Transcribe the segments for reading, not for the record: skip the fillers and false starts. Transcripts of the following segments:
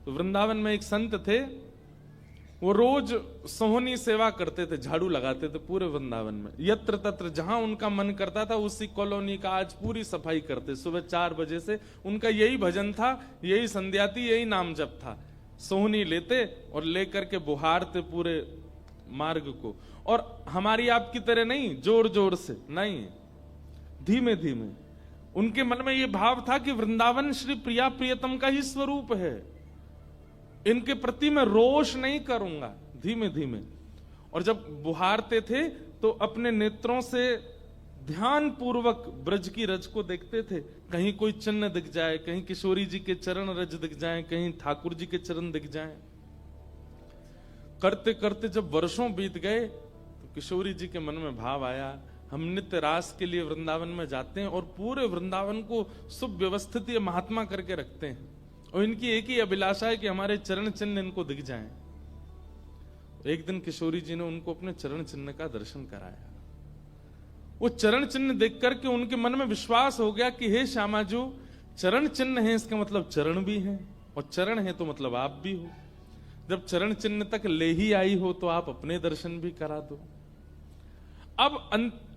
तो वृंदावन में एक संत थे, वो रोज सोहनी सेवा करते थे, झाड़ू लगाते थे पूरे वृंदावन में, यत्र तत्र जहां उनका मन करता था उसी कॉलोनी का आज पूरी सफाई करते। सुबह 4 बजे से उनका यही भजन था, यही संध्या थी, यही नाम जप था। सोहनी लेते और लेकर के बुहारते पूरे मार्ग को, और हमारी आपकी तरह नहीं जोर जोर से, नहीं, धीमे धीमे। उनके मन में यह भाव था कि वृंदावन श्री प्रिया प्रियतम का ही स्वरूप है, इनके प्रति मैं रोष नहीं करूंगा, धीमे धीमे। और जब बुहारते थे तो अपने नेत्रों से ध्यान पूर्वक ब्रज की रज को देखते थे, कहीं कोई चिन्ह दिख जाए, कहीं किशोरी जी के चरण रज दिख जाए, कहीं ठाकुर जी के चरण दिख जाए। करते करते जब वर्षों बीत गए तो किशोरी जी के मन में भाव आया, हम नित्य रास के लिए वृंदावन में जाते हैं और पूरे वृंदावन को सुव्यवस्थित ये महात्मा करके रखते हैं, और इनकी एक ही अभिलाषा है कि हमारे चरण चिन्ह इनको दिख जाएं। एक दिन किशोरी जी ने उनको अपने चरण चिन्ह का दर्शन कराया। वो चरण चिन्ह देख करके उनके मन में विश्वास हो गया कि हे श्यामा जो चरण चिन्ह है, इसका मतलब चरण भी है, और चरण है तो मतलब आप भी हो। जब चरण चिन्ह तक ले ही आई हो तो आप अपने दर्शन भी करा दो। अब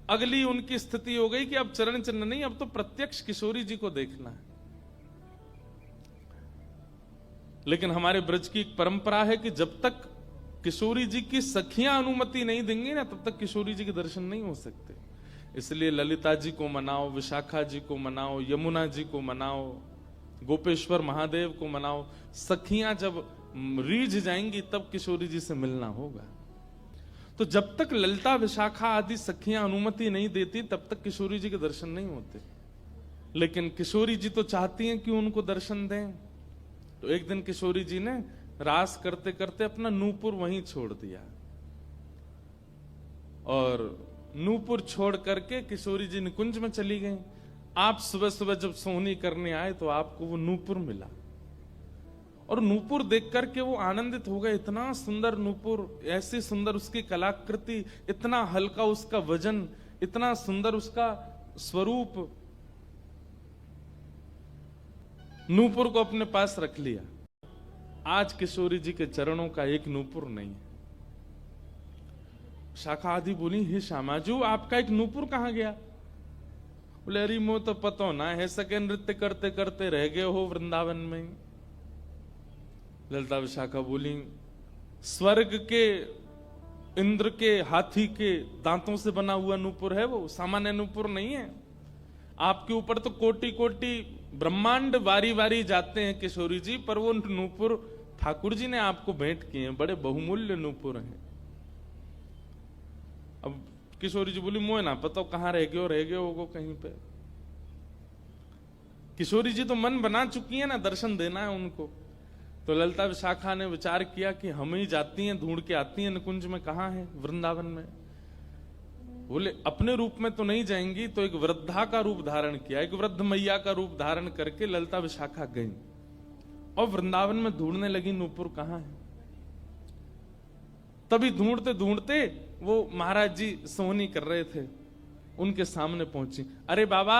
अगली उनकी स्थिति हो गई कि अब चरण चिन्ह नहीं, अब तो प्रत्यक्ष किशोरी जी को देखना है। लेकिन हमारे ब्रज की एक परंपरा है कि जब तक किशोरी जी की सखियां अनुमति नहीं देंगी ना, तब तक किशोरी जी के दर्शन नहीं हो सकते। इसलिए ललिता जी को मनाओ, विशाखा जी को मनाओ, यमुना जी को मनाओ, गोपेश्वर महादेव को मनाओ। सखियां जब रीझ जाएंगी तब किशोरी जी से मिलना होगा। तो जब तक ललिता विशाखा आदि सखियां अनुमति नहीं देती तब तक किशोरी जी के दर्शन नहीं होते। लेकिन किशोरी जी तो चाहती हैं कि उनको दर्शन दें। तो एक दिन किशोरी जी ने रास करते करते अपना नूपुर वहीं छोड़ दिया, और नूपुर छोड़ करके किशोरी जी निकुंज में चली गई। आप सुबह सुबह जब सोहनी करने आए तो आपको वो नूपुर मिला, और नूपुर देख करके वो आनंदित हो गए। इतना सुंदर नूपुर, ऐसी सुंदर उसकी कलाकृति, इतना हल्का उसका वजन, इतना सुंदर उसका स्वरूप। नूपुर को अपने पास रख लिया। आज किशोरी जी के चरणों का एक नूपुर नहीं है। शाखा आदि बोली, हे श्यामाजू आपका एक नूपुर कहां गया? बोले अरे मो तो पतो ना है, सके नृत्य करते करते रह गए हो वृंदावन में। ललिता विशाखा बोली, स्वर्ग के इंद्र के हाथी के दांतों से बना हुआ नूपुर है वो, सामान्य नूपुर नहीं है। आपके ऊपर तो कोटि कोटि ब्रह्मांड वारी वारी जाते हैं किशोरी जी, पर वो नूपुर ठाकुर जी ने आपको भेंट किए हैं, बड़े बहुमूल्य नूपुर हैं। अब किशोरी जी बोली, मोए ना पता कहां रह गए होगो कहीं पे। किशोरी जी तो मन बना चुकी है ना, दर्शन देना है उनको। तो ललिता विशाखा ने विचार किया कि हम ही जाती हैं, ढूंढ के आती हैं निकुंज में कहां है वृंदावन में। बोले अपने रूप में तो नहीं जाएंगी, तो एक वृद्धा का रूप धारण किया, एक वृद्ध मैया का रूप धारण करके ललिता विशाखा गई और वृंदावन में ढूंढने लगी नूपुर कहां है। तभी ढूंढते ढूंढते वो महाराज जी सोहनी कर रहे थे, उनके सामने पहुंची। अरे बाबा,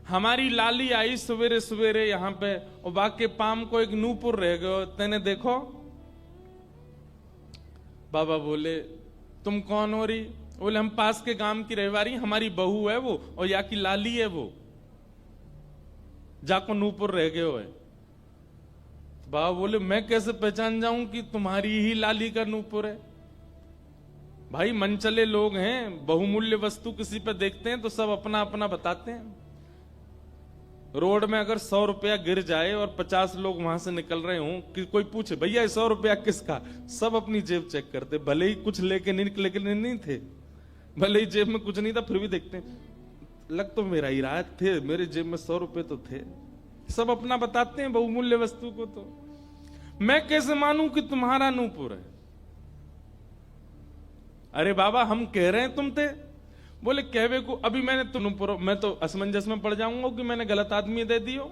हमारी लाली आई सवेरे सवेरे यहाँ पे, और बाके पाम को एक नूपुर रह गयो, तेने देखो? बाबा बोले, तुम कौन हो रही? बोले हम पास के गांव की रहवारी, हमारी बहू है वो, और या की लाली है वो, जाको नूपुर रह गयो है। तो बाबा बोले, मैं कैसे पहचान जाऊं कि तुम्हारी ही लाली का नूपुर है? भाई मनचले लोग हैं, बहुमूल्य वस्तु किसी पे देखते हैं तो सब अपना अपना बताते हैं। रोड में अगर 100 रुपया गिर जाए और 50 लोग वहां से निकल रहे हों, कि कोई पूछे भैया 100 रुपया किसका, सब अपनी जेब चेक करते। भले ही कुछ लेके नहीं थे, भले ही जेब में कुछ नहीं था, फिर भी देखते हैं, लग तो मेरा ही रहा थे, मेरे जेब में 100 रुपए तो थे। सब अपना बताते हैं बहुमूल्य वस्तु को। तो मैं कैसे मानूं कि तुम्हारा नूपुर है? अरे बाबा, हम कह रहे हैं तुम थे। बोले कहवे को अभी मैंने तुम, मैं तो असमंजस में पड़ जाऊंगा कि मैंने गलत आदमी दे दियो।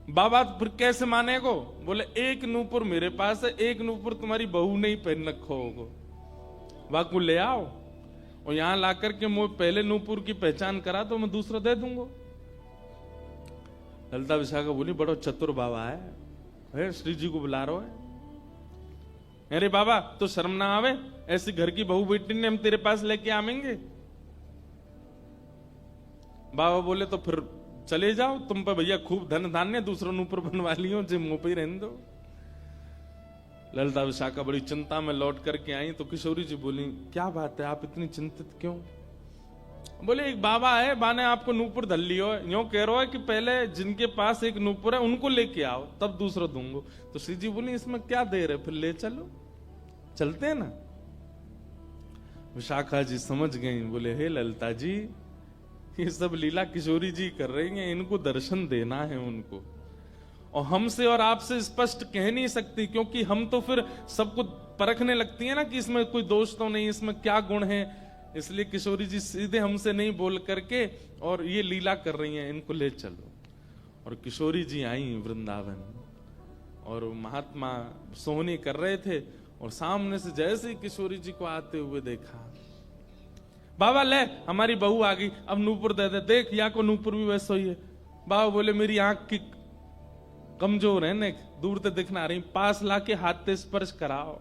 बाबा फिर कैसे मानेगो? बोले एक नूपुर मेरे पास है, एक नूपुर तुम्हारी बहू ने ही पहन रखो होगो, वाकू ले आओ और यहां लाकर के मुझे पहले नूपुर की पहचान करा तो मैं दूसरा दे दूंगा। ललिता विशाखा बोली बड़ो चतुर बाबा है, श्री जी को बुला रहा है। अरे बाबा तो शर्म ना आवे, ऐसी घर की बहू बेटी ने हम तेरे पास लेके आवेंगे। बाबा बोले तो फिर चले जाओ, तुम पर भैया खूब धन धान्य, दूसरों ने ऊपर बनवा लियो, जो मुंह पे ही रहने दो। ललिता विशाखा बड़ी चिंता में लौट करके आई तो किशोरी जी बोली क्या बात है, आप इतनी चिंतित क्यों? बोले एक बाबा है, बाने आपको नूपुर धल लियो, यूं कह रहा है कि पहले जिनके पास एक नूपुर है उनको लेके आओ, तब दूसरा दूंगो। तो श्री जी बोली इसमें क्या देर है, फिर ले चलो, चलते हैं ना। विशाखा जी समझ गई, बोले हे ललिता जी, ये सब लीला किशोरी जी कर रही हैं, इनको दर्शन देना है उनको, और हमसे और आपसे स्पष्ट कह नहीं सकती, क्योंकि हम तो फिर सबको परखने लगती है ना कि इसमें कोई दोष तो नहीं, इसमें क्या गुण है। इसलिए किशोरी जी सीधे हमसे नहीं बोल करके और ये लीला कर रही हैं, इनको ले चलो। और किशोरी जी आई वृंदावन, और महात्मा सोहनी कर रहे थे, और सामने से जैसे ही किशोरी जी को आते हुए देखा, बाबा ले हमारी बहू आ गई, अब नूपुर दे दे, देख या को नूपुर भी वैसा ही है। बाबा बोले मेरी आंख की कमजोर है ने, दूर से दिखना रही, पास लाके हाथ से स्पर्श कराओ।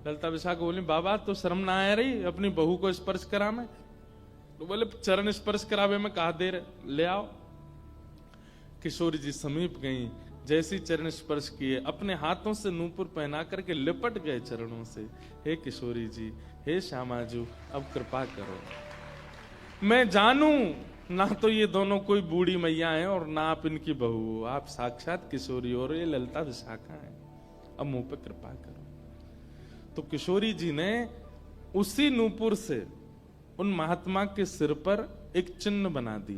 ललिता विशाखा बोली बाबा तो शर्म ना आ रही अपनी बहू को स्पर्श करा में? तो बोले चरण स्पर्श करावे में कहा देर, ले आओ। किशोरी जी समीप गई, जैसी चरण स्पर्श किए, अपने हाथों से नूपुर पहना करके लिपट गए चरणों से। हे किशोरी जी, हे श्यामाजू, अब कृपा करो, मैं जानू ना तो ये दोनों कोई बूढ़ी मैया हैं और ना आप इनकी बहू, आप साक्षात किशोरी और ये ललिता विशाखा हैं, अब मुंह पे कृपा करो। तो किशोरी जी ने उसी नूपुर से उन महात्मा के सिर पर एक चिन्ह बना दिया।